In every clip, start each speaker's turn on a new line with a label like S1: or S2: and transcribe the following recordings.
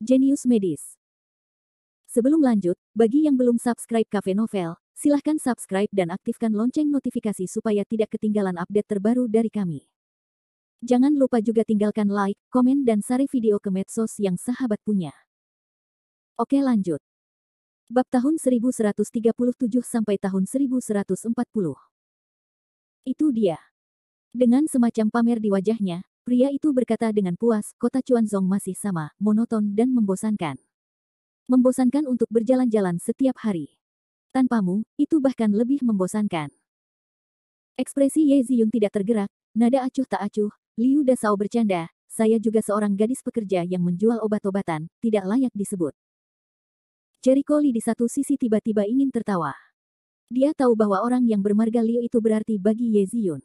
S1: Jenius Medis. Sebelum lanjut, bagi yang belum subscribe Cafe Novel, silahkan subscribe dan aktifkan lonceng notifikasi supaya tidak ketinggalan update terbaru dari kami. Jangan lupa juga tinggalkan like, komen dan share video ke medsos yang sahabat punya. Oke lanjut. Bab tahun 1137 sampai tahun 1140. Itu dia. Dengan semacam pamer di wajahnya, pria itu berkata dengan puas, kota Chuanzong masih sama, monoton dan membosankan. Membosankan untuk berjalan-jalan setiap hari. Tanpamu, itu bahkan lebih membosankan. Ekspresi Ye Ziyun tidak tergerak, nada acuh tak acuh. Liu Dasao bercanda, saya juga seorang gadis pekerja yang menjual obat-obatan, tidak layak disebut. Jericho Li di satu sisi tiba-tiba ingin tertawa. Dia tahu bahwa orang yang bermarga Liu itu berarti bagi Ye Ziyun.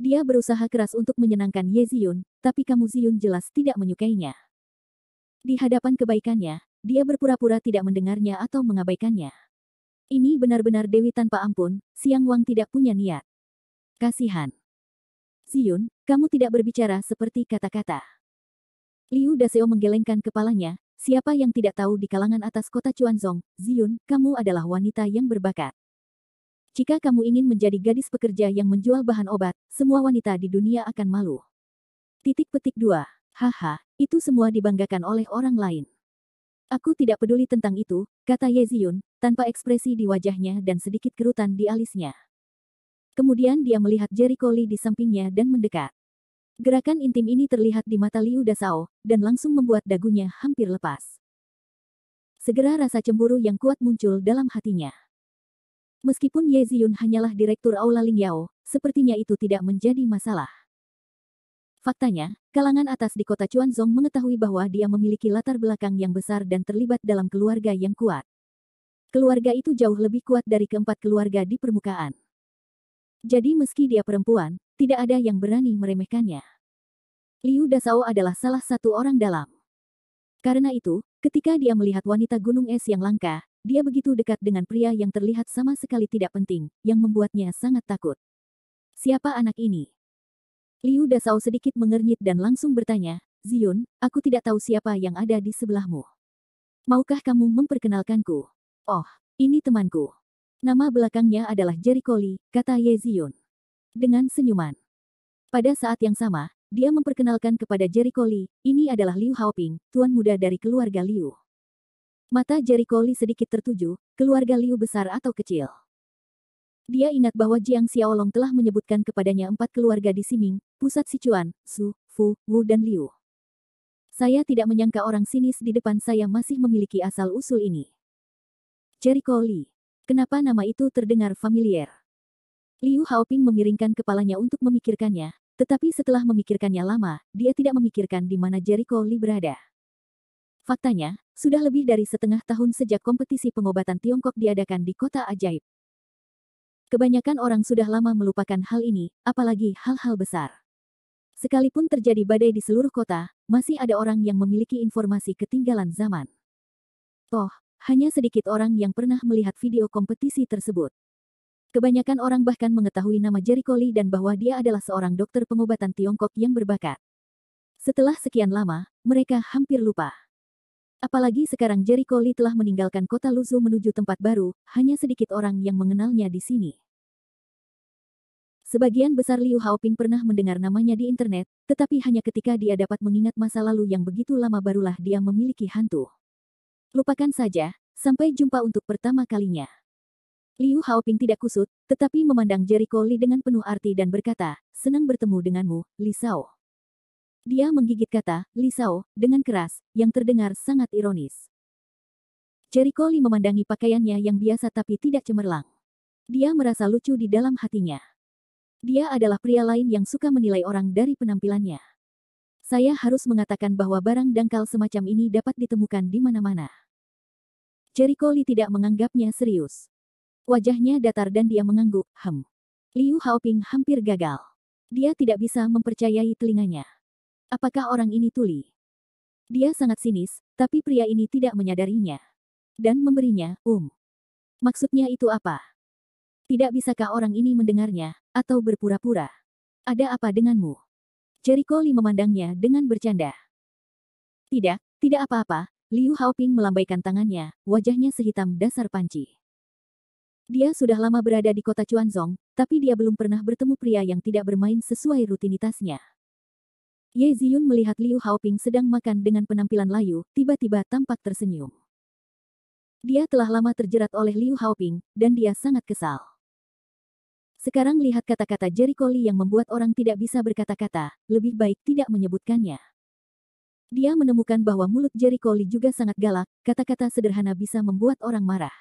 S1: Dia berusaha keras untuk menyenangkan Ye Ziyun, tapi kamu Ziyun jelas tidak menyukainya. Di hadapan kebaikannya, dia berpura-pura tidak mendengarnya atau mengabaikannya. Ini benar-benar Dewi tanpa ampun, Siang Wang tidak punya niat. Kasihan. Ziyun, kamu tidak berbicara seperti kata-kata. Liu Daseo menggelengkan kepalanya, siapa yang tidak tahu di kalangan atas kota Chuanzong, Ziyun, kamu adalah wanita yang berbakat. Jika kamu ingin menjadi gadis pekerja yang menjual bahan obat, semua wanita di dunia akan malu. Titik petik 2. Haha, itu semua dibanggakan oleh orang lain. Aku tidak peduli tentang itu, kata Ye Ziyun, tanpa ekspresi di wajahnya dan sedikit kerutan di alisnya. Kemudian dia melihat Jericho Li di sampingnya dan mendekat. Gerakan intim ini terlihat di mata Liu Dasao, dan langsung membuat dagunya hampir lepas. Segera rasa cemburu yang kuat muncul dalam hatinya. Meskipun Ye Ziyun hanyalah direktur Aula Lingyao, sepertinya itu tidak menjadi masalah. Faktanya, kalangan atas di kota Chuanzong mengetahui bahwa dia memiliki latar belakang yang besar dan terlibat dalam keluarga yang kuat. Keluarga itu jauh lebih kuat dari keempat keluarga di permukaan. Jadi meski dia perempuan, tidak ada yang berani meremehkannya. Liu Dasao adalah salah satu orang dalam. Karena itu, ketika dia melihat wanita gunung es yang langka, dia begitu dekat dengan pria yang terlihat sama sekali tidak penting, yang membuatnya sangat takut. Siapa anak ini? Liu Dasao sedikit mengernyit dan langsung bertanya, Ziyun, aku tidak tahu siapa yang ada di sebelahmu. Maukah kamu memperkenalkanku? Oh, ini temanku. Nama belakangnya adalah Jericho Li, kata Ye Ziyun. Dengan senyuman. Pada saat yang sama, dia memperkenalkan kepada Jericho Li, ini adalah Liu Haoping, tuan muda dari keluarga Liu. Mata Jericho Li sedikit tertuju, keluarga Liu besar atau kecil. Dia ingat bahwa Jiang Xiaolong telah menyebutkan kepadanya 4 keluarga di Siming, pusat Sichuan, Su, Fu, Wu dan Liu. Saya tidak menyangka orang sinis di depan saya masih memiliki asal-usul ini. Jericho Li. Kenapa nama itu terdengar familiar? Liu Haoping memiringkan kepalanya untuk memikirkannya, tetapi setelah memikirkannya lama, dia tidak memikirkan di mana Jericho Li berada. Faktanya, sudah lebih dari setengah tahun sejak kompetisi pengobatan Tiongkok diadakan di kota ajaib. Kebanyakan orang sudah lama melupakan hal ini, apalagi hal-hal besar. Sekalipun terjadi badai di seluruh kota, masih ada orang yang memiliki informasi ketinggalan zaman. Toh, hanya sedikit orang yang pernah melihat video kompetisi tersebut. Kebanyakan orang bahkan mengetahui nama Jericho Li dan bahwa dia adalah seorang dokter pengobatan Tiongkok yang berbakat. Setelah sekian lama, mereka hampir lupa. Apalagi sekarang Jericho Li telah meninggalkan kota Luzhu menuju tempat baru, hanya sedikit orang yang mengenalnya di sini. Sebagian besar Liu Haoping pernah mendengar namanya di internet, tetapi hanya ketika dia dapat mengingat masa lalu yang begitu lama barulah dia memiliki hantu. Lupakan saja, sampai jumpa untuk pertama kalinya. Liu Haoping tidak kusut, tetapi memandang Jericho Li dengan penuh arti dan berkata, senang bertemu denganmu, Li Shao. Dia menggigit kata, Li Shao, dengan keras, yang terdengar sangat ironis. Jericho Li memandangi pakaiannya yang biasa tapi tidak cemerlang. Dia merasa lucu di dalam hatinya. Dia adalah pria lain yang suka menilai orang dari penampilannya. Saya harus mengatakan bahwa barang dangkal semacam ini dapat ditemukan di mana-mana. Jericho Li tidak menganggapnya serius. Wajahnya datar dan dia mengangguk, Liu Haoping hampir gagal. Dia tidak bisa mempercayai telinganya. Apakah orang ini tuli? Dia sangat sinis, tapi pria ini tidak menyadarinya. Dan memberinya, Maksudnya itu apa? Tidak bisakah orang ini mendengarnya, atau berpura-pura? Ada apa denganmu? Jericho Li memandangnya dengan bercanda. Tidak, Tidak apa-apa, Liu Haoping melambaikan tangannya, wajahnya sehitam dasar panci. Dia sudah lama berada di kota Chuanzong, tapi dia belum pernah bertemu pria yang tidak bermain sesuai rutinitasnya. Ye Ziyun melihat Liu Haoping sedang makan dengan penampilan layu, tiba-tiba tampak tersenyum. Dia telah lama terjerat oleh Liu Haoping, dan dia sangat kesal. Sekarang lihat kata-kata Jericho Lee yang membuat orang tidak bisa berkata-kata, lebih baik tidak menyebutkannya. Dia menemukan bahwa mulut Jericho Lee juga sangat galak, kata-kata sederhana bisa membuat orang marah.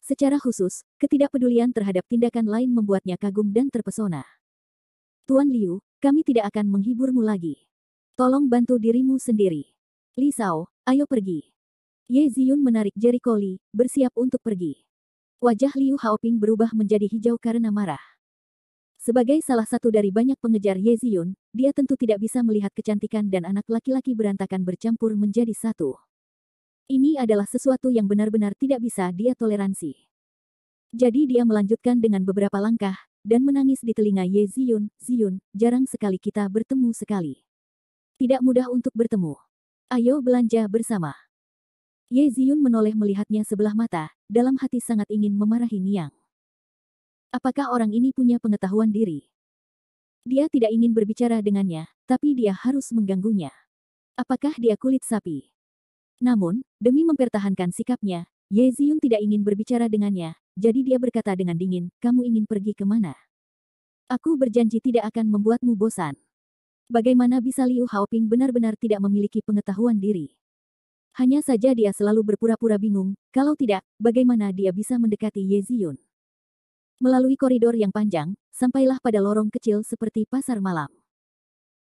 S1: Secara khusus, ketidakpedulian terhadap tindakan lain membuatnya kagum dan terpesona. Tuan Liu, kami tidak akan menghiburmu lagi. Tolong bantu dirimu sendiri. Li Shao, ayo pergi. Ye Ziyun menarik Jericho Lee, bersiap untuk pergi. Wajah Liu Haoping berubah menjadi hijau karena marah. Sebagai salah satu dari banyak pengejar Ye Ziyun, dia tentu tidak bisa melihat kecantikan dan anak laki-laki berantakan bercampur menjadi satu. Ini adalah sesuatu yang benar-benar tidak bisa dia toleransi. Jadi dia melanjutkan dengan beberapa langkah, dan menangis di telinga Ye Ziyun, "Ziyun, jarang sekali kita bertemu sekali. Tidak mudah untuk bertemu. Ayo belanja bersama." Ye Ziyun menoleh melihatnya sebelah mata, dalam hati sangat ingin memarahi Niang. Apakah orang ini punya pengetahuan diri? Dia tidak ingin berbicara dengannya, tapi dia harus mengganggunya. Apakah dia kulit sapi? Namun, demi mempertahankan sikapnya, Ye Ziyun tidak ingin berbicara dengannya, jadi dia berkata dengan dingin, "Kamu ingin pergi kemana? Aku berjanji tidak akan membuatmu bosan." Bagaimana bisa Liu Haoping benar-benar tidak memiliki pengetahuan diri? Hanya saja dia selalu berpura-pura bingung, kalau tidak, bagaimana dia bisa mendekati Ye Ziyun? Melalui koridor yang panjang, sampailah pada lorong kecil seperti pasar malam.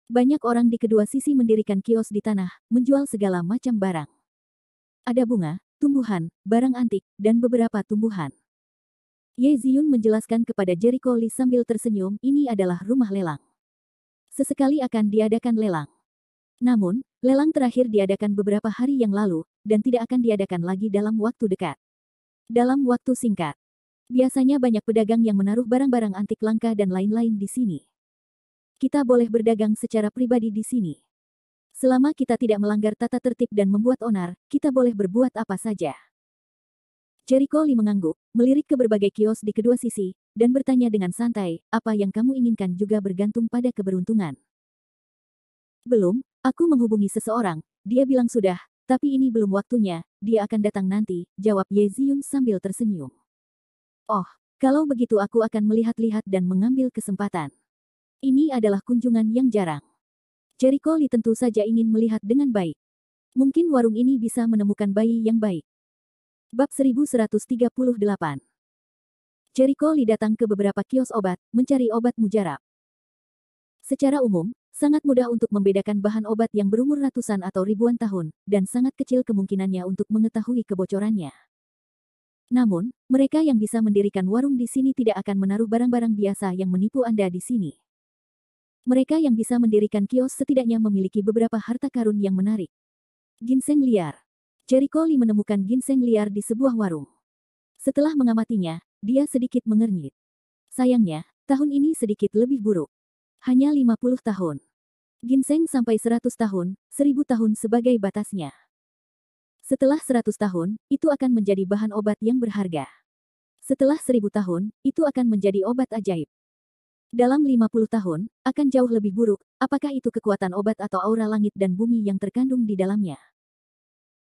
S1: Banyak orang di kedua sisi mendirikan kios di tanah, menjual segala macam barang. Ada bunga, tumbuhan, barang antik, dan beberapa tumbuhan. Ye Ziyun menjelaskan kepada Jericho Lee sambil tersenyum, ini adalah rumah lelang. Sesekali akan diadakan lelang. Namun, lelang terakhir diadakan beberapa hari yang lalu, dan tidak akan diadakan lagi dalam waktu dekat. Dalam waktu singkat. Biasanya banyak pedagang yang menaruh barang-barang antik langka dan lain-lain di sini. Kita boleh berdagang secara pribadi di sini. Selama kita tidak melanggar tata tertib dan membuat onar, kita boleh berbuat apa saja. Jericho Lee mengangguk, melirik ke berbagai kios di kedua sisi, dan bertanya dengan santai, apa yang kamu inginkan juga bergantung pada keberuntungan. Belum, aku menghubungi seseorang, dia bilang sudah, tapi ini belum waktunya, dia akan datang nanti, jawab Ye Ziyun sambil tersenyum. Oh, kalau begitu aku akan melihat-lihat dan mengambil kesempatan. Ini adalah kunjungan yang jarang. Jericho Lee tentu saja ingin melihat dengan baik. Mungkin warung ini bisa menemukan bayi yang baik. Bab 1138. Jericho Lee datang ke beberapa kios obat, mencari obat mujarab. Secara umum, sangat mudah untuk membedakan bahan obat yang berumur ratusan atau ribuan tahun, dan sangat kecil kemungkinannya untuk mengetahui kebocorannya. Namun, mereka yang bisa mendirikan warung di sini tidak akan menaruh barang-barang biasa yang menipu Anda di sini. Mereka yang bisa mendirikan kios setidaknya memiliki beberapa harta karun yang menarik. Ginseng liar. Jericho Lee menemukan ginseng liar di sebuah warung. Setelah mengamatinya, dia sedikit mengernyit. Sayangnya, tahun ini sedikit lebih buruk. Hanya 50 tahun. Ginseng sampai 100 tahun, 1000 tahun sebagai batasnya. Setelah 100 tahun, itu akan menjadi bahan obat yang berharga. Setelah 1000 tahun, itu akan menjadi obat ajaib. Dalam 50 tahun, akan jauh lebih buruk, apakah itu kekuatan obat atau aura langit dan bumi yang terkandung di dalamnya.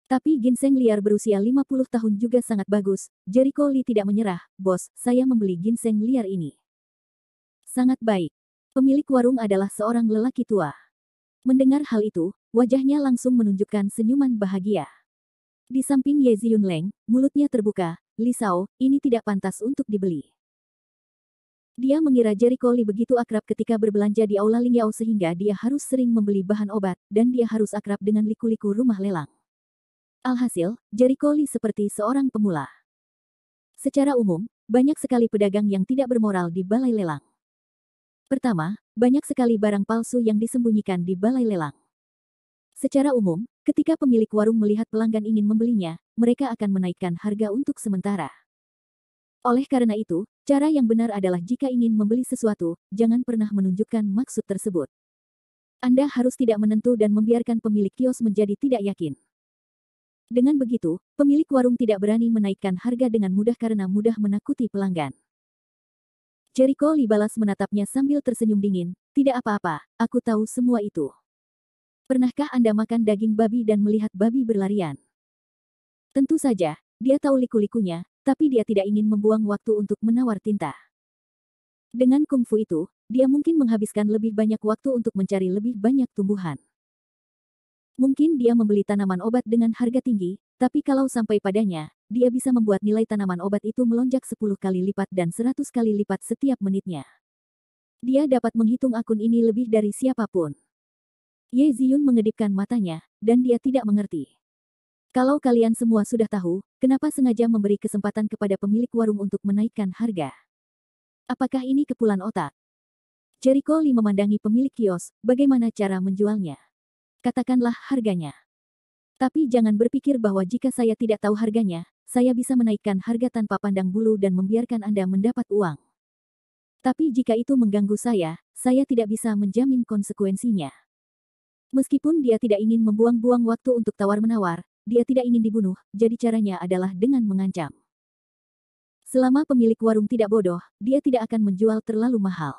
S1: Tapi ginseng liar berusia 50 tahun juga sangat bagus, Jericho Lee tidak menyerah, bos, saya membeli ginseng liar ini. Sangat baik. Pemilik warung adalah seorang lelaki tua. Mendengar hal itu, wajahnya langsung menunjukkan senyuman bahagia. Di samping Ye Ziyun Leng, mulutnya terbuka, Li Shao, ini tidak pantas untuk dibeli. Dia mengira Jericho Lee begitu akrab ketika berbelanja di Aula Lingyao sehingga dia harus sering membeli bahan obat, dan dia harus akrab dengan liku-liku rumah lelang. Alhasil, Jericho Lee seperti seorang pemula. Secara umum, banyak sekali pedagang yang tidak bermoral di balai lelang. Pertama, banyak sekali barang palsu yang disembunyikan di balai lelang. Secara umum, ketika pemilik warung melihat pelanggan ingin membelinya, mereka akan menaikkan harga untuk sementara. Oleh karena itu, cara yang benar adalah jika ingin membeli sesuatu, jangan pernah menunjukkan maksud tersebut. Anda harus tidak menentu dan membiarkan pemilik kios menjadi tidak yakin. Dengan begitu, pemilik warung tidak berani menaikkan harga dengan mudah karena mudah menakuti pelanggan. Jericho Lee balas menatapnya sambil tersenyum dingin, "Tidak apa-apa, aku tahu semua itu. Pernahkah Anda makan daging babi dan melihat babi berlarian?" Tentu saja, dia tahu liku-likunya, tapi dia tidak ingin membuang waktu untuk menawar tinta. Dengan kungfu itu, dia mungkin menghabiskan lebih banyak waktu untuk mencari lebih banyak tumbuhan. Mungkin dia membeli tanaman obat dengan harga tinggi, tapi kalau sampai padanya, dia bisa membuat nilai tanaman obat itu melonjak 10 kali lipat dan 100 kali lipat setiap menitnya. Dia dapat menghitung akun ini lebih dari siapapun. Ye Ziyun mengedipkan matanya, dan dia tidak mengerti. Kalau kalian semua sudah tahu, kenapa sengaja memberi kesempatan kepada pemilik warung untuk menaikkan harga? Apakah ini kepulan otak? Jericho Lee memandangi pemilik kios, bagaimana cara menjualnya? Katakanlah harganya. Tapi jangan berpikir bahwa jika saya tidak tahu harganya, saya bisa menaikkan harga tanpa pandang bulu dan membiarkan Anda mendapat uang. Tapi jika itu mengganggu saya tidak bisa menjamin konsekuensinya. Meskipun dia tidak ingin membuang-buang waktu untuk tawar-menawar, dia tidak ingin dibunuh, jadi caranya adalah dengan mengancam. Selama pemilik warung tidak bodoh, dia tidak akan menjual terlalu mahal.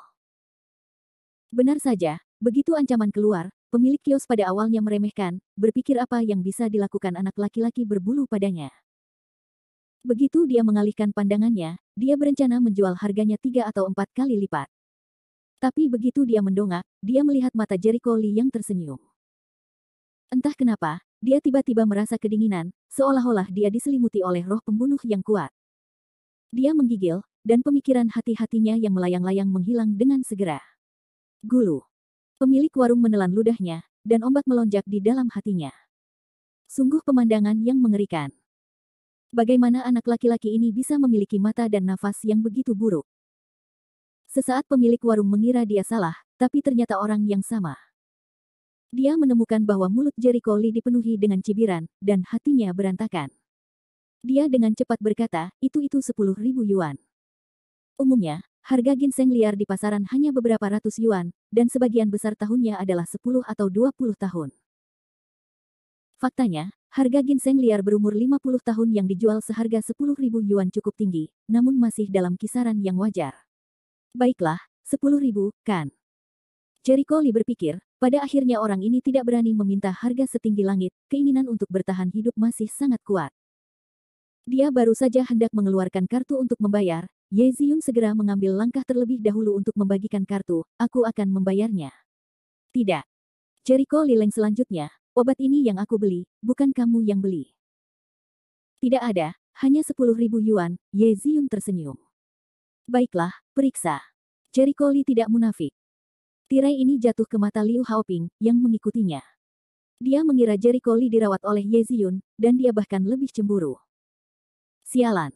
S1: Benar saja, begitu ancaman keluar, pemilik kios pada awalnya meremehkan, berpikir apa yang bisa dilakukan anak laki-laki berbulu padanya. Begitu dia mengalihkan pandangannya, dia berencana menjual harganya 3 atau 4 kali lipat. Tapi begitu dia mendongak, dia melihat mata Jericho Lee yang tersenyum. Entah kenapa, dia tiba-tiba merasa kedinginan, seolah-olah dia diselimuti oleh roh pembunuh yang kuat. Dia menggigil, dan pemikiran hati-hatinya yang melayang-layang menghilang dengan segera. Gulu. Pemilik warung menelan ludahnya, dan ombak melonjak di dalam hatinya. Sungguh pemandangan yang mengerikan. Bagaimana anak laki-laki ini bisa memiliki mata dan nafas yang begitu buruk? Sesaat pemilik warung mengira dia salah, tapi ternyata orang yang sama. Dia menemukan bahwa mulut Jericho Lee dipenuhi dengan cibiran, dan hatinya berantakan. Dia dengan cepat berkata, itu 10.000 yuan. Umumnya, harga ginseng liar di pasaran hanya beberapa ratus yuan, dan sebagian besar tahunnya adalah 10 atau 20 tahun. Faktanya, harga ginseng liar berumur 50 tahun yang dijual seharga 10.000 yuan cukup tinggi, namun masih dalam kisaran yang wajar. Baiklah, 10.000, kan? Jericho Lee berpikir, pada akhirnya orang ini tidak berani meminta harga setinggi langit, keinginan untuk bertahan hidup masih sangat kuat. Dia baru saja hendak mengeluarkan kartu untuk membayar, Ye Ziyun segera mengambil langkah terlebih dahulu untuk membagikan kartu, aku akan membayarnya. Tidak. Jericho Lee selanjutnya, obat ini yang aku beli, bukan kamu yang beli. Tidak ada, hanya 10.000 yuan, Ye Ziyun tersenyum. Baiklah, periksa. Jericho Lee tidak munafik. Tirai ini jatuh ke mata Liu Haoping, yang mengikutinya. Dia mengira Jericho Lee dirawat oleh Ye Ziyun, dan dia bahkan lebih cemburu. Sialan.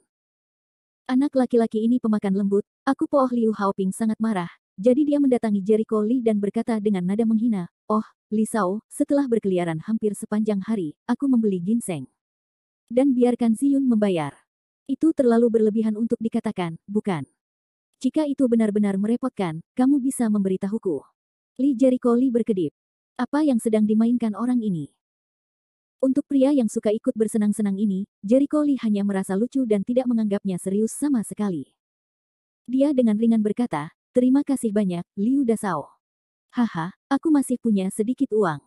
S1: Anak laki-laki ini pemakan lembut, aku Pooh. Liu Haoping sangat marah, jadi dia mendatangi Jericho Lee dan berkata dengan nada menghina, oh, Li Shao, setelah berkeliaran hampir sepanjang hari, aku membeli ginseng. Dan biarkan Ziyun membayar. Itu terlalu berlebihan untuk dikatakan, bukan? Jika itu benar-benar merepotkan, kamu bisa memberitahuku. Jericho Lee berkedip. Apa yang sedang dimainkan orang ini? Untuk pria yang suka ikut bersenang-senang ini, Jericho Lee hanya merasa lucu dan tidak menganggapnya serius sama sekali. Dia dengan ringan berkata, terima kasih banyak, Liu Dashao. Haha, aku masih punya sedikit uang.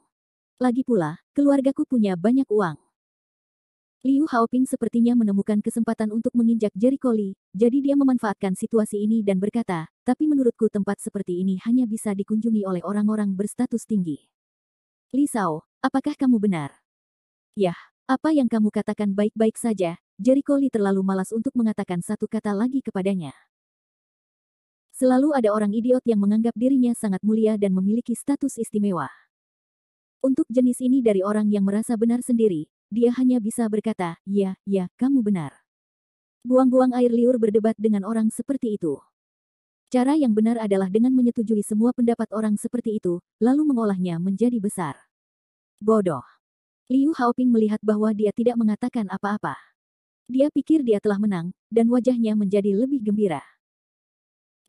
S1: Lagi pula, keluargaku punya banyak uang. Liu Haoping sepertinya menemukan kesempatan untuk menginjak Jericho Lee, jadi dia memanfaatkan situasi ini dan berkata, tapi menurutku tempat seperti ini hanya bisa dikunjungi oleh orang-orang berstatus tinggi. Li Shao, apakah kamu benar? Yah, apa yang kamu katakan baik-baik saja, Jericho Lee terlalu malas untuk mengatakan satu kata lagi kepadanya. Selalu ada orang idiot yang menganggap dirinya sangat mulia dan memiliki status istimewa. Untuk jenis ini dari orang yang merasa benar sendiri, dia hanya bisa berkata, ya, kamu benar. Buang-buang air liur berdebat dengan orang seperti itu. Cara yang benar adalah dengan menyetujui semua pendapat orang seperti itu, lalu mengolahnya menjadi besar. Bodoh. Liu Haoping melihat bahwa dia tidak mengatakan apa-apa. Dia pikir dia telah menang, dan wajahnya menjadi lebih gembira.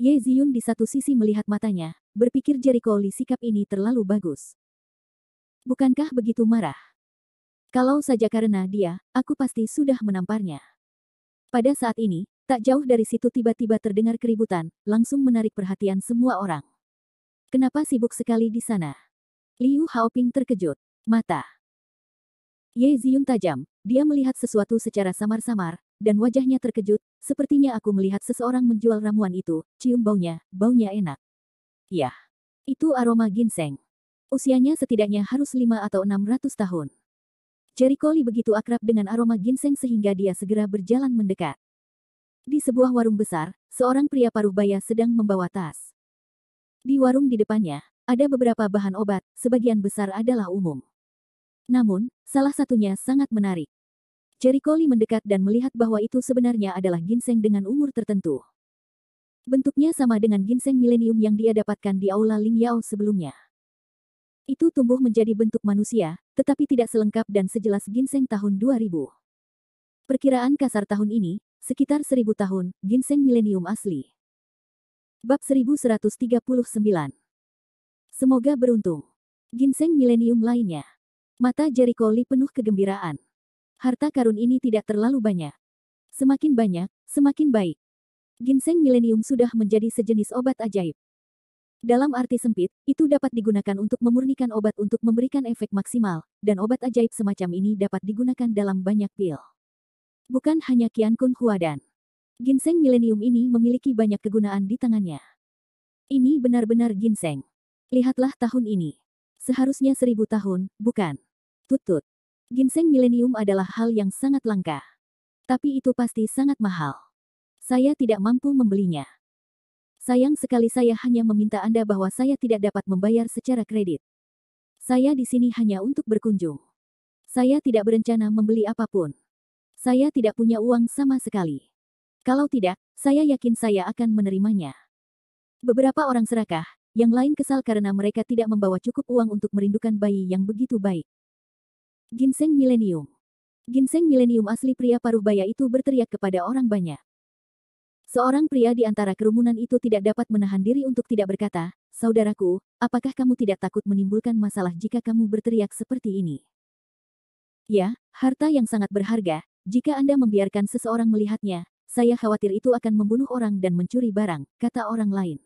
S1: Ye Ziyun di satu sisi melihat matanya, berpikir Jericho Lee sikap ini terlalu bagus. Bukankah begitu marah? Kalau saja karena dia, aku pasti sudah menamparnya. Pada saat ini, tak jauh dari situ tiba-tiba terdengar keributan, langsung menarik perhatian semua orang. Kenapa sibuk sekali di sana? Liu Haoping terkejut. Mata Ye Ziyun tajam, dia melihat sesuatu secara samar-samar, dan wajahnya terkejut, sepertinya aku melihat seseorang menjual ramuan itu, cium baunya enak. Yah, itu aroma ginseng. Usianya setidaknya harus 5 atau 600 tahun. Jericho Lee begitu akrab dengan aroma ginseng sehingga dia segera berjalan mendekat. Di sebuah warung besar, seorang pria paruh baya sedang membawa tas. Di warung di depannya, ada beberapa bahan obat, sebagian besar adalah umum. Namun, salah satunya sangat menarik. Jericho Lee mendekat dan melihat bahwa itu sebenarnya adalah ginseng dengan umur tertentu. Bentuknya sama dengan ginseng milenium yang dia dapatkan di aula Ling Yao sebelumnya. Itu tumbuh menjadi bentuk manusia, tetapi tidak selengkap dan sejelas ginseng tahun 2000. Perkiraan kasar tahun ini, sekitar 1000 tahun, ginseng milenium asli. Bab 1139. Semoga beruntung. Ginseng milenium lainnya. Mata Jericho Lee penuh kegembiraan. Harta karun ini tidak terlalu banyak. Semakin banyak, semakin baik. Ginseng milenium sudah menjadi sejenis obat ajaib. Dalam arti sempit, itu dapat digunakan untuk memurnikan obat untuk memberikan efek maksimal, dan obat ajaib semacam ini dapat digunakan dalam banyak pil. Bukan hanya Qian Kun Huadan. Ginseng milenium ini memiliki banyak kegunaan di tangannya. Ini benar-benar ginseng. Lihatlah tahun ini. Seharusnya 1000 tahun, bukan? Tutut. Ginseng milenium adalah hal yang sangat langka. Tapi itu pasti sangat mahal. Saya tidak mampu membelinya. Sayang sekali saya hanya meminta Anda bahwa saya tidak dapat membayar secara kredit. Saya di sini hanya untuk berkunjung. Saya tidak berencana membeli apapun. Saya tidak punya uang sama sekali. Kalau tidak, saya yakin saya akan menerimanya. Beberapa orang serakah, yang lain kesal karena mereka tidak membawa cukup uang untuk merindukan bayi yang begitu baik. Ginseng milenium. Ginseng milenium asli pria paruh baya itu berteriak kepada orang banyak. Seorang pria di antara kerumunan itu tidak dapat menahan diri untuk tidak berkata, "Saudaraku, apakah kamu tidak takut menimbulkan masalah jika kamu berteriak seperti ini?" Ya, harta yang sangat berharga, jika Anda membiarkan seseorang melihatnya, saya khawatir itu akan membunuh orang dan mencuri barang, kata orang lain.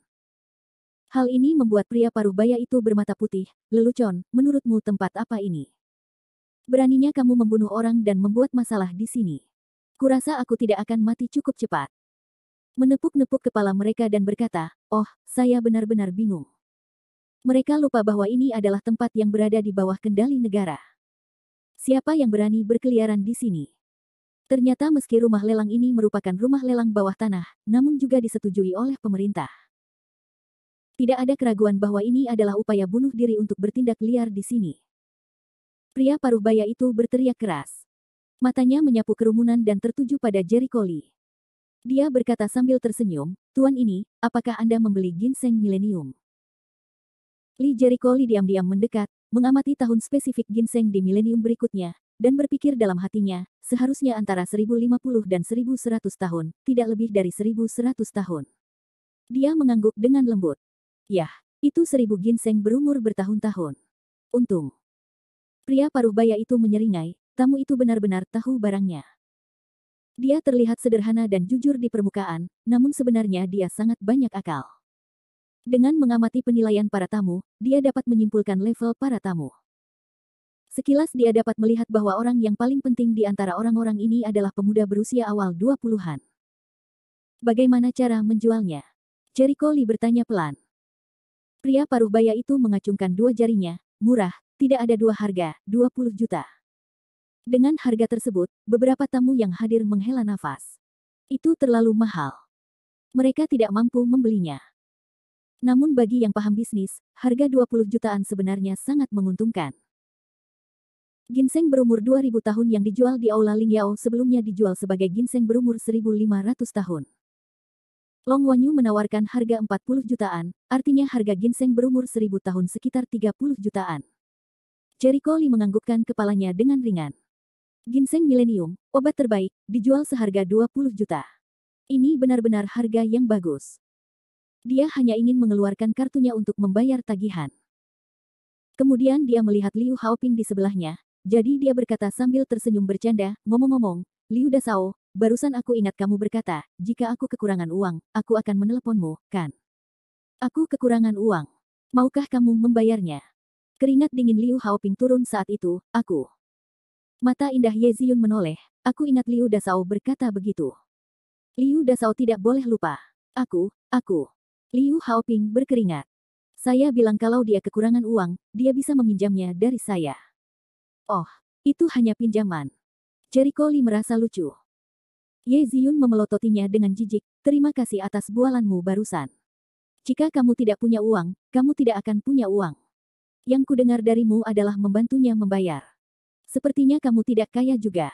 S1: Hal ini membuat pria paruh baya itu bermata putih, lelucon, menurutmu tempat apa ini? Beraninya kamu membunuh orang dan membuat masalah di sini. Kurasa aku tidak akan mati cukup cepat. Menepuk-nepuk kepala mereka dan berkata, "Oh, saya benar-benar bingung." Mereka lupa bahwa ini adalah tempat yang berada di bawah kendali negara. Siapa yang berani berkeliaran di sini? Ternyata meski rumah lelang ini merupakan rumah lelang bawah tanah, namun juga disetujui oleh pemerintah. Tidak ada keraguan bahwa ini adalah upaya bunuh diri untuk bertindak liar di sini. Pria paruh baya itu berteriak keras. Matanya menyapu kerumunan dan tertuju pada Jericho Lee. Dia berkata sambil tersenyum, "Tuan ini, apakah Anda membeli ginseng milenium?" Lee Jericho Lee diam-diam mendekat, mengamati tahun spesifik ginseng di milenium berikutnya, dan berpikir dalam hatinya, seharusnya antara 1050 dan 1100 tahun, tidak lebih dari 1100 tahun. Dia mengangguk dengan lembut. Yah, itu 1000 ginseng berumur bertahun-tahun. Untung. Pria paruh baya itu menyeringai, tamu itu benar-benar tahu barangnya. Dia terlihat sederhana dan jujur di permukaan, namun sebenarnya dia sangat banyak akal. Dengan mengamati penilaian para tamu, dia dapat menyimpulkan level para tamu. Sekilas dia dapat melihat bahwa orang yang paling penting di antara orang-orang ini adalah pemuda berusia awal 20-an. Bagaimana cara menjualnya? Jericho Lee bertanya pelan. Pria paruh baya itu mengacungkan dua jarinya, "Murah, tidak ada dua harga, 20 juta. Dengan harga tersebut, beberapa tamu yang hadir menghela nafas. Itu terlalu mahal. Mereka tidak mampu membelinya. Namun bagi yang paham bisnis, harga 20 jutaan sebenarnya sangat menguntungkan. Ginseng berumur 2000 tahun yang dijual di Aula Ling Yao sebelumnya dijual sebagai ginseng berumur 1500 tahun. Long Wanyu menawarkan harga 40 jutaan, artinya harga ginseng berumur 1000 tahun sekitar 30 jutaan. Jericho Lee menganggukkan kepalanya dengan ringan. Ginseng milenium, obat terbaik, dijual seharga 20 juta. Ini benar-benar harga yang bagus. Dia hanya ingin mengeluarkan kartunya untuk membayar tagihan. Kemudian dia melihat Liu Haoping di sebelahnya, jadi dia berkata sambil tersenyum bercanda, ngomong-ngomong, Liu Dasao, barusan aku ingat kamu berkata, jika aku kekurangan uang, aku akan meneleponmu, kan? Aku kekurangan uang. Maukah kamu membayarnya? Keringat dingin Liu Haoping turun saat itu, aku. Mata indah Ye Ziyun menoleh, aku ingat Liu Dasao berkata begitu. Liu Dasao tidak boleh lupa. Aku. Liu Haoping berkeringat. Saya bilang kalau dia kekurangan uang, dia bisa meminjamnya dari saya. Oh, itu hanya pinjaman. Jericho Lee merasa lucu. Ye Ziyun memelototinya dengan jijik, terima kasih atas bualanmu barusan. Jika kamu tidak punya uang, kamu tidak akan punya uang. Yang kudengar darimu adalah membantunya membayar. Sepertinya kamu tidak kaya juga.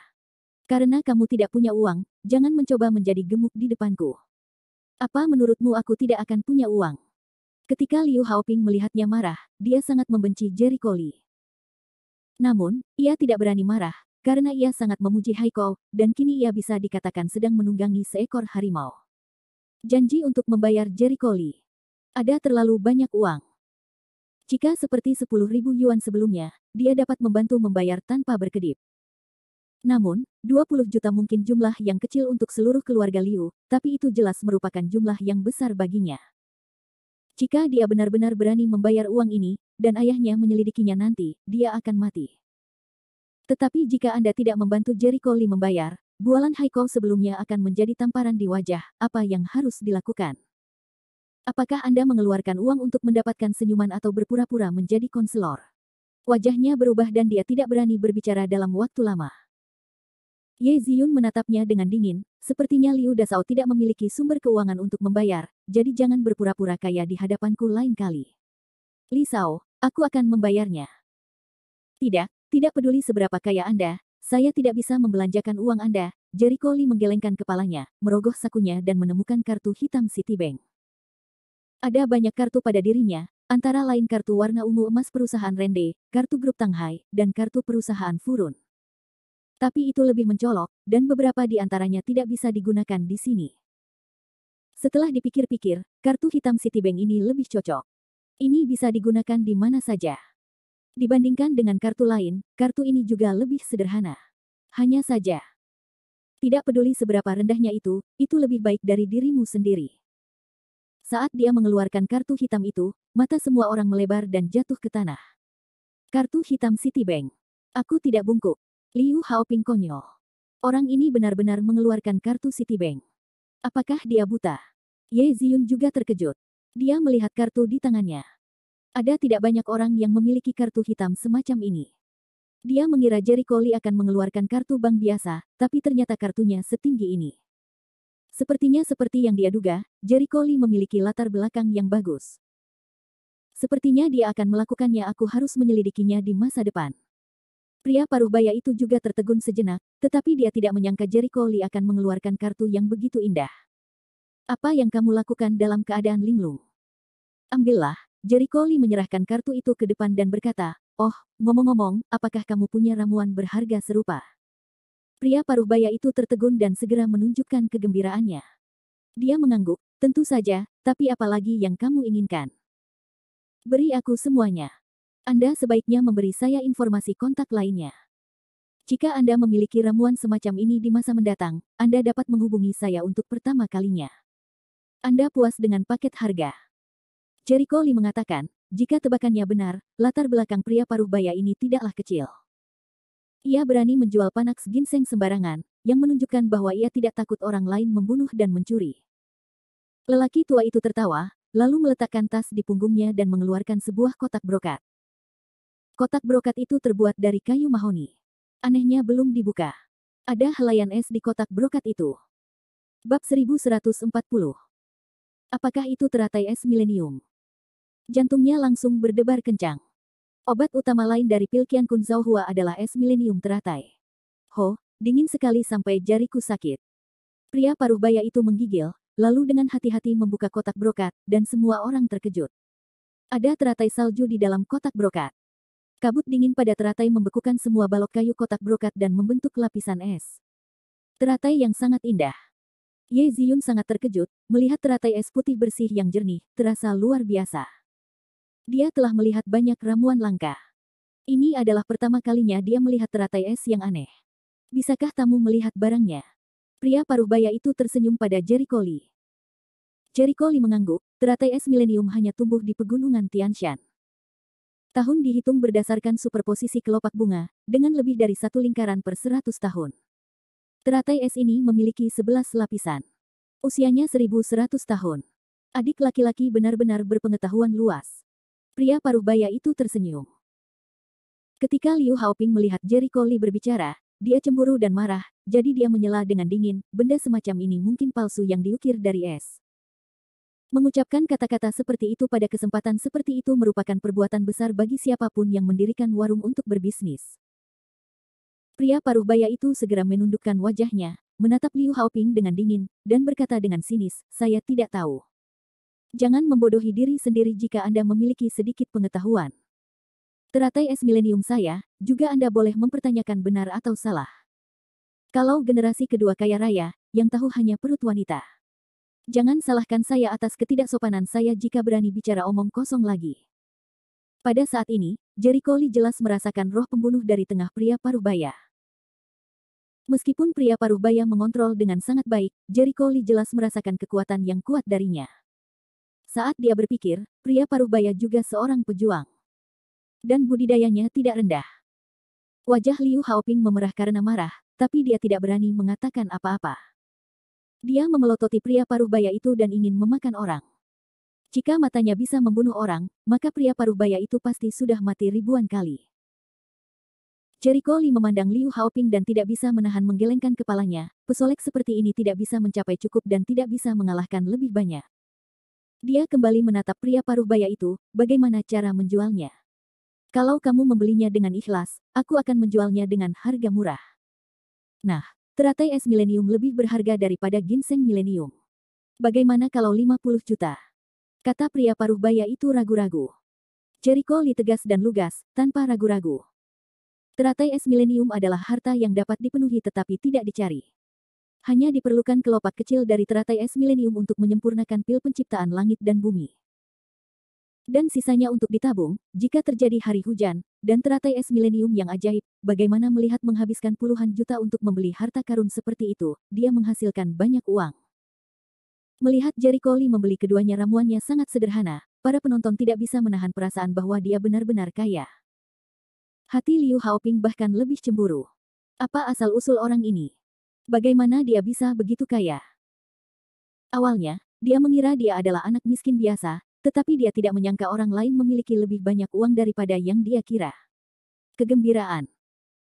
S1: Karena kamu tidak punya uang, jangan mencoba menjadi gemuk di depanku. Apa menurutmu aku tidak akan punya uang? Ketika Liu Haoping melihatnya marah, dia sangat membenci Jericho Lee. Namun, ia tidak berani marah, karena ia sangat memuji Haikou, dan kini ia bisa dikatakan sedang menunggangi seekor harimau. Janji untuk membayar Jericho Lee. Ada terlalu banyak uang. Jika seperti 10.000 yuan sebelumnya, dia dapat membantu membayar tanpa berkedip. Namun, 20 juta mungkin jumlah yang kecil untuk seluruh keluarga Liu, tapi itu jelas merupakan jumlah yang besar baginya. Jika dia benar-benar berani membayar uang ini, dan ayahnya menyelidikinya nanti, dia akan mati. Tetapi jika Anda tidak membantu Jericho Lee membayar, bualan Haikou sebelumnya akan menjadi tamparan di wajah, apa yang harus dilakukan? Apakah Anda mengeluarkan uang untuk mendapatkan senyuman atau berpura-pura menjadi konselor? Wajahnya berubah dan dia tidak berani berbicara dalam waktu lama. Ye Ziyun menatapnya dengan dingin, sepertinya Liu Dasao tidak memiliki sumber keuangan untuk membayar, jadi jangan berpura-pura kaya di hadapanku lain kali. Li Sao, aku akan membayarnya. Tidak peduli seberapa kaya Anda, saya tidak bisa membelanjakan uang Anda. Jericho Lee menggelengkan kepalanya, merogoh sakunya dan menemukan kartu hitam Citibank. Ada banyak kartu pada dirinya, antara lain kartu warna ungu emas perusahaan Rende, kartu grup Tanghai, dan kartu perusahaan Furun. Tapi itu lebih mencolok, dan beberapa di antaranya tidak bisa digunakan di sini. Setelah dipikir-pikir, kartu hitam Citibank ini lebih cocok. Ini bisa digunakan di mana saja. Dibandingkan dengan kartu lain, kartu ini juga lebih sederhana. Hanya saja, tidak peduli seberapa rendahnya itu lebih baik dari dirimu sendiri. Saat dia mengeluarkan kartu hitam itu, mata semua orang melebar dan jatuh ke tanah. Kartu hitam Citibank. Aku tidak bungkuk. Liu Haoping konyol. Orang ini benar-benar mengeluarkan kartu Citibank. Apakah dia buta? Ye Ziyun juga terkejut. Dia melihat kartu di tangannya. Ada tidak banyak orang yang memiliki kartu hitam semacam ini. Dia mengira Jericho Lee akan mengeluarkan kartu bank biasa, tapi ternyata kartunya setinggi ini. Sepertinya seperti yang dia duga, Jericho Lee memiliki latar belakang yang bagus. Sepertinya dia akan melakukannya, aku harus menyelidikinya di masa depan. Pria paruh baya itu juga tertegun sejenak, tetapi dia tidak menyangka Jericho Lee akan mengeluarkan kartu yang begitu indah. Apa yang kamu lakukan dalam keadaan linglung? Ambillah. Jericho Lee menyerahkan kartu itu ke depan dan berkata, oh, ngomong-ngomong, apakah kamu punya ramuan berharga serupa? Pria paruh baya itu tertegun dan segera menunjukkan kegembiraannya. Dia mengangguk, tentu saja, tapi apalagi yang kamu inginkan? Beri aku semuanya. Anda sebaiknya memberi saya informasi kontak lainnya. Jika Anda memiliki ramuan semacam ini di masa mendatang, Anda dapat menghubungi saya untuk pertama kalinya. Anda puas dengan paket harga? Jericho Lee mengatakan, jika tebakannya benar, latar belakang pria paruh baya ini tidaklah kecil. Ia berani menjual Panax ginseng sembarangan, yang menunjukkan bahwa ia tidak takut orang lain membunuh dan mencuri. Lelaki tua itu tertawa, lalu meletakkan tas di punggungnya dan mengeluarkan sebuah kotak brokat. Kotak brokat itu terbuat dari kayu mahoni. Anehnya belum dibuka. Ada helaian es di kotak brokat itu. Bab 1140. Apakah itu teratai es milenium? Jantungnya langsung berdebar kencang. Obat utama lain dari pil Qian Kun Zhao Hua adalah es milenium teratai. Ho, dingin sekali sampai jariku sakit. Pria paruh baya itu menggigil, lalu dengan hati-hati membuka kotak brokat, dan semua orang terkejut. Ada teratai salju di dalam kotak brokat. Kabut dingin pada teratai membekukan semua balok kayu kotak brokat dan membentuk lapisan es. Teratai yang sangat indah. Ye Ziyun sangat terkejut, melihat teratai es putih bersih yang jernih, terasa luar biasa. Dia telah melihat banyak ramuan langka. Ini adalah pertama kalinya dia melihat teratai es yang aneh. Bisakah tamu melihat barangnya? Pria paruh baya itu tersenyum pada Jericho Lee. Jericho Lee mengangguk, teratai es milenium hanya tumbuh di pegunungan Tianshan. Tahun dihitung berdasarkan superposisi kelopak bunga, dengan lebih dari satu lingkaran per 100 tahun. Teratai es ini memiliki 11 lapisan. Usianya 1100 tahun. Adik laki-laki benar-benar berpengetahuan luas. Pria paruh baya itu tersenyum. Ketika Liu Haoping melihat Jericho Lee berbicara, dia cemburu dan marah, jadi dia menyela dengan dingin, benda semacam ini mungkin palsu yang diukir dari es. Mengucapkan kata-kata seperti itu pada kesempatan seperti itu merupakan perbuatan besar bagi siapapun yang mendirikan warung untuk berbisnis. Pria paruh baya itu segera menundukkan wajahnya, menatap Liu Haoping dengan dingin, dan berkata dengan sinis, "Saya tidak tahu. Jangan membodohi diri sendiri jika Anda memiliki sedikit pengetahuan. Teratai es milenium saya, juga Anda boleh mempertanyakan benar atau salah. Kalau generasi kedua kaya raya, yang tahu hanya perut wanita. Jangan salahkan saya atas ketidaksopanan saya jika berani bicara omong kosong lagi." Pada saat ini, Jericho Lee jelas merasakan roh pembunuh dari tengah pria paruh baya. Meskipun pria paruh baya mengontrol dengan sangat baik, Jericho Lee jelas merasakan kekuatan yang kuat darinya. Saat dia berpikir, pria paruh baya juga seorang pejuang. Dan budidayanya tidak rendah. Wajah Liu Haoping memerah karena marah, tapi dia tidak berani mengatakan apa-apa. Dia memelototi pria paruh baya itu dan ingin memakan orang. Jika matanya bisa membunuh orang, maka pria paruh baya itu pasti sudah mati ribuan kali. Jericho Lee memandang Liu Haoping dan tidak bisa menahan menggelengkan kepalanya, pesolek seperti ini tidak bisa mencapai cukup dan tidak bisa mengalahkan lebih banyak. Dia kembali menatap pria paruh baya itu, bagaimana cara menjualnya. Kalau kamu membelinya dengan ikhlas, aku akan menjualnya dengan harga murah. Nah, teratai es milenium lebih berharga daripada ginseng milenium. Bagaimana kalau 50 juta? Kata pria paruh baya itu ragu-ragu. Jericho Lee tegas dan lugas, tanpa ragu-ragu. Teratai es milenium adalah harta yang dapat dipenuhi tetapi tidak dicari. Hanya diperlukan kelopak kecil dari teratai es milenium untuk menyempurnakan pil penciptaan langit dan bumi. Dan sisanya untuk ditabung, jika terjadi hari hujan, dan teratai es milenium yang ajaib, bagaimana melihat menghabiskan puluhan juta untuk membeli harta karun seperti itu, dia menghasilkan banyak uang. Melihat Jericho Lee membeli keduanya ramuannya sangat sederhana, para penonton tidak bisa menahan perasaan bahwa dia benar-benar kaya. Hati Liu Haoping bahkan lebih cemburu. Apa asal-usul orang ini? Bagaimana dia bisa begitu kaya? Awalnya, dia mengira dia adalah anak miskin biasa, tetapi dia tidak menyangka orang lain memiliki lebih banyak uang daripada yang dia kira. Kegembiraan.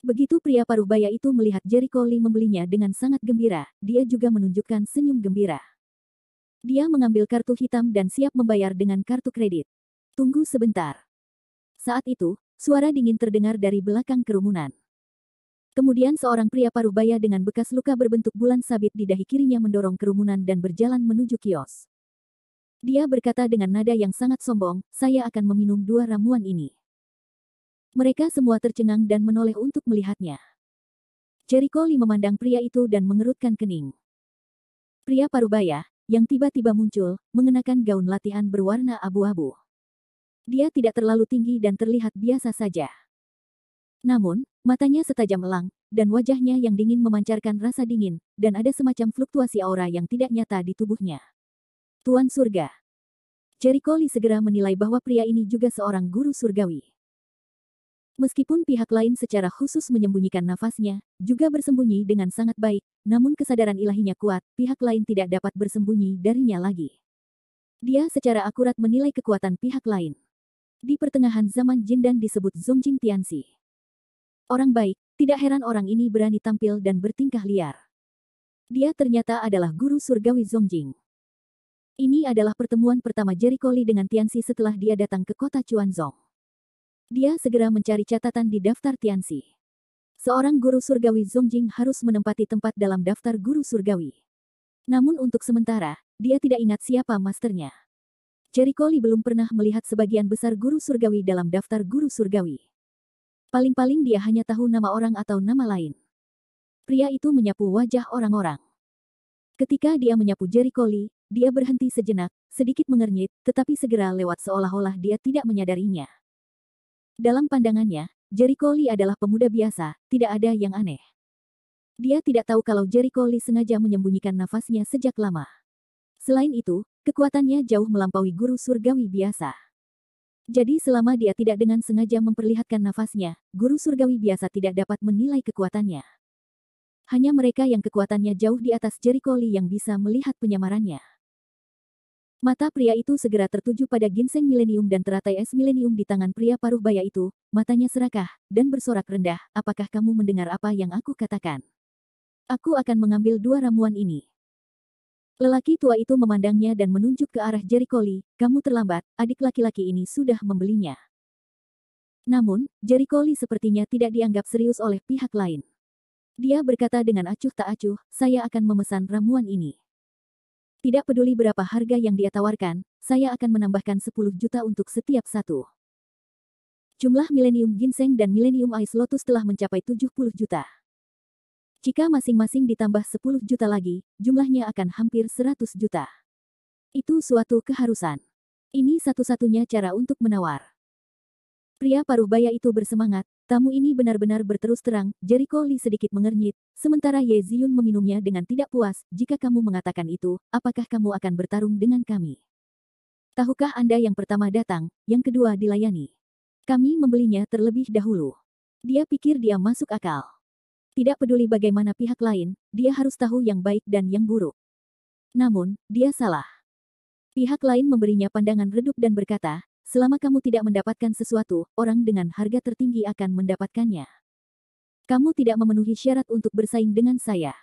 S1: Begitu pria paruh baya itu melihat Jericho Lee membelinya dengan sangat gembira, dia juga menunjukkan senyum gembira. Dia mengambil kartu hitam dan siap membayar dengan kartu kredit. Tunggu sebentar. Saat itu, suara dingin terdengar dari belakang kerumunan. Kemudian seorang pria paruh baya dengan bekas luka berbentuk bulan sabit di dahi kirinya mendorong kerumunan dan berjalan menuju kios. Dia berkata dengan nada yang sangat sombong, "Saya akan meminum 2 ramuan ini." Mereka semua tercengang dan menoleh untuk melihatnya. Jericho Lee memandang pria itu dan mengerutkan kening. Pria paruh baya, yang tiba-tiba muncul, mengenakan gaun latihan berwarna abu-abu. Dia tidak terlalu tinggi dan terlihat biasa saja. Namun, matanya setajam elang, dan wajahnya yang dingin memancarkan rasa dingin, dan ada semacam fluktuasi aura yang tidak nyata di tubuhnya. Tuan Surga. Jericho Lee segera menilai bahwa pria ini juga seorang guru surgawi. Meskipun pihak lain secara khusus menyembunyikan nafasnya, juga bersembunyi dengan sangat baik, namun kesadaran ilahinya kuat, pihak lain tidak dapat bersembunyi darinya lagi. Dia secara akurat menilai kekuatan pihak lain. Di pertengahan zaman Jindan disebut Zongjing Tianxi. Orang baik, tidak heran orang ini berani tampil dan bertingkah liar. Dia ternyata adalah guru surgawi Zongjing. Ini adalah pertemuan pertama Jericho Lee dengan Tianxi setelah dia datang ke kota Chuanzong. Dia segera mencari catatan di daftar Tianxi. Seorang guru surgawi Zongjing harus menempati tempat dalam daftar guru surgawi. Namun untuk sementara, dia tidak ingat siapa masternya. Jericho Lee belum pernah melihat sebagian besar guru surgawi dalam daftar guru surgawi. Paling-paling dia hanya tahu nama orang atau nama lain. Pria itu menyapu wajah orang-orang. Ketika dia menyapu Jericho Lee, dia berhenti sejenak, sedikit mengernyit, tetapi segera lewat seolah-olah dia tidak menyadarinya. Dalam pandangannya, Jericho Lee adalah pemuda biasa, tidak ada yang aneh. Dia tidak tahu kalau Jericho Lee sengaja menyembunyikan nafasnya sejak lama. Selain itu, kekuatannya jauh melampaui guru surgawi biasa. Jadi selama dia tidak dengan sengaja memperlihatkan nafasnya, guru surgawi biasa tidak dapat menilai kekuatannya. Hanya mereka yang kekuatannya jauh di atas Jericho Lee yang bisa melihat penyamarannya. Mata pria itu segera tertuju pada ginseng milenium dan teratai es milenium di tangan pria paruh baya itu, matanya serakah, dan bersorak rendah, apakah kamu mendengar apa yang aku katakan? Aku akan mengambil 2 ramuan ini. Lelaki tua itu memandangnya dan menunjuk ke arah Jericho Lee, kamu terlambat, adik laki-laki ini sudah membelinya. Namun, Jericho Lee sepertinya tidak dianggap serius oleh pihak lain. Dia berkata dengan acuh tak acuh, saya akan memesan ramuan ini. Tidak peduli berapa harga yang dia tawarkan, saya akan menambahkan 10 juta untuk setiap satu. Jumlah milenium ginseng dan milenium ice lotus telah mencapai 70 juta. Jika masing-masing ditambah 10 juta lagi, jumlahnya akan hampir 100 juta. Itu suatu keharusan. Ini satu-satunya cara untuk menawar. Pria paruh baya itu bersemangat, tamu ini benar-benar berterus terang, Jericho Lee sedikit mengernyit, sementara Ye Ziyun meminumnya dengan tidak puas, jika kamu mengatakan itu, apakah kamu akan bertarung dengan kami? Tahukah Anda yang pertama datang, yang kedua dilayani? Kami membelinya terlebih dahulu. Dia pikir dia masuk akal. Tidak peduli bagaimana pihak lain, dia harus tahu yang baik dan yang buruk. Namun, dia salah. Pihak lain memberinya pandangan redup dan berkata, selama kamu tidak mendapatkan sesuatu, orang dengan harga tertinggi akan mendapatkannya. Kamu tidak memenuhi syarat untuk bersaing dengan saya.